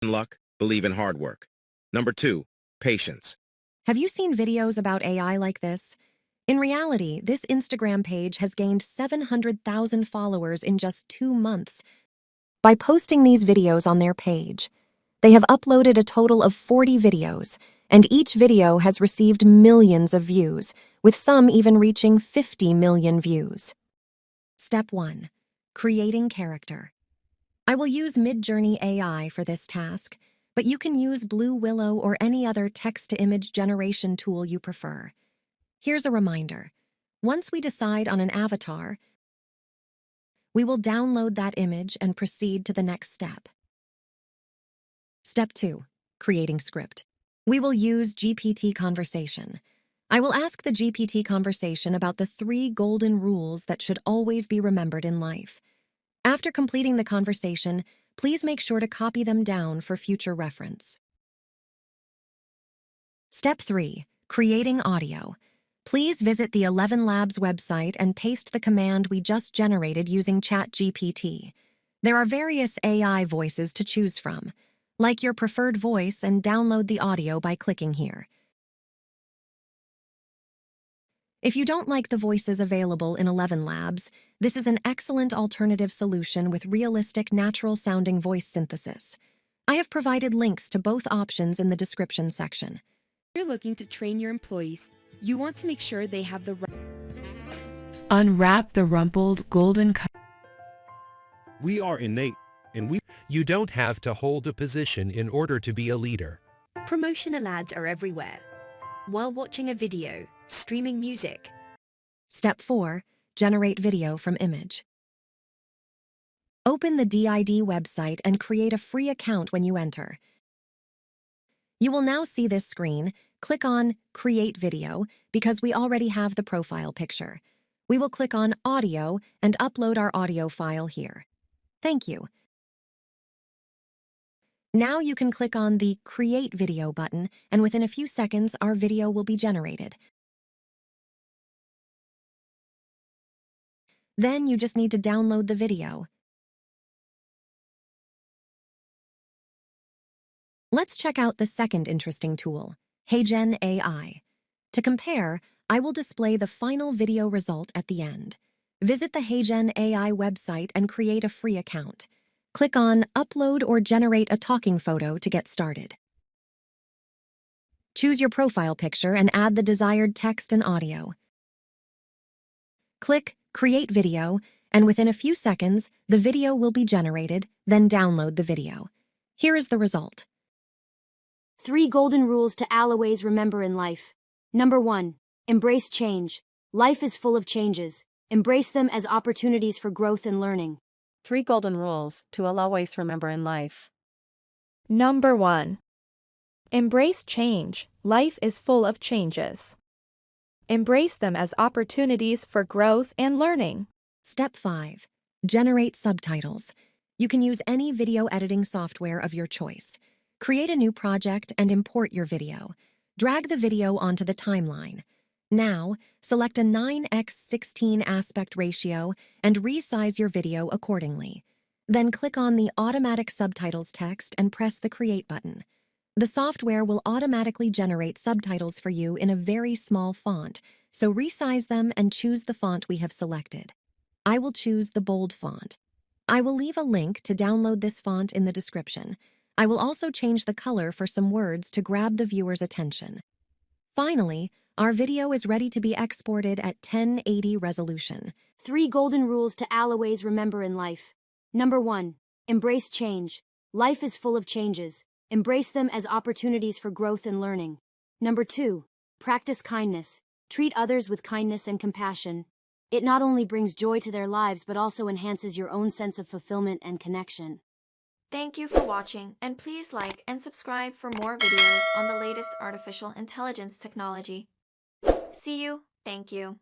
luck, believe in hard work. Number 2, patience. Have you seen videos about AI like this? In reality, this Instagram page has gained 700,000 followers in just 2 months. By posting these videos on their page, they have uploaded a total of 40 videos, and each video has received millions of views, with some even reaching 50 million views. Step 1. Creating character. I will use Midjourney AI for this task, but you can use Blue Willow or any other text-to-image generation tool you prefer. Here's a reminder. Once we decide on an avatar, we will download that image and proceed to the next step. Step 2. Creating script. We will use GPT conversation. I will ask the GPT conversation about the 3 golden rules that should always be remembered in life. After completing the conversation, please make sure to copy them down for future reference. Step 3. Creating audio. Please visit the 11 Labs website and paste the command we just generated using ChatGPT. There are various AI voices to choose from. Like your preferred voice and download the audio by clicking here. If you don't like the voices available in 11 Labs, this is an excellent alternative solution with realistic, natural-sounding voice synthesis. I have provided links to both options in the description section. If you're looking to train your employees, you want to make sure they have the right. Unwrap the rumpled golden cup. We are innate, and you don't have to hold a position in order to be a leader. Promotional ads are everywhere. While watching a video, streaming music. Step 4. Generate video from image. Open the DID website and create a free account when you enter. You will now see this screen. Click on Create Video because we already have the profile picture. We will click on Audio and upload our audio file here. Thank you. Now you can click on the Create Video button, and within a few seconds, our video will be generated. Then you just need to download the video. Let's check out the second interesting tool, HeyGen AI. To compare, I will display the final video result at the end. Visit the HeyGen AI website and create a free account. Click on Upload or Generate a Talking Photo to get started. Choose your profile picture and add the desired text and audio. Click Create Video, and within a few seconds, the video will be generated, then download the video. Here is the result. 3 golden rules to always remember in life. Number 1. Embrace change. Life is full of changes. Embrace them as opportunities for growth and learning. 3 golden rules to always remember in life. Number 1. Embrace change. Life is full of changes. Embrace them as opportunities for growth and learning. Step 5. Generate subtitles. You can use any video editing software of your choice. Create a new project and import your video. Drag the video onto the timeline. Now, select a 9:16 aspect ratio and resize your video accordingly. Then click on the Automatic Subtitles text and press the Create button. The software will automatically generate subtitles for you in a very small font, so resize them and choose the font we have selected. I will choose the bold font. I will leave a link to download this font in the description. I will also change the color for some words to grab the viewer's attention. Finally, our video is ready to be exported at 1080 resolution. 3 golden rules to always remember in life. Number 1. Embrace change. Life is full of changes. Embrace them as opportunities for growth and learning. Number 2. Practice kindness. Treat others with kindness and compassion. It not only brings joy to their lives but also enhances your own sense of fulfillment and connection. Thank you for watching, and please like and subscribe for more videos on the latest artificial intelligence technology. See you. Thank you.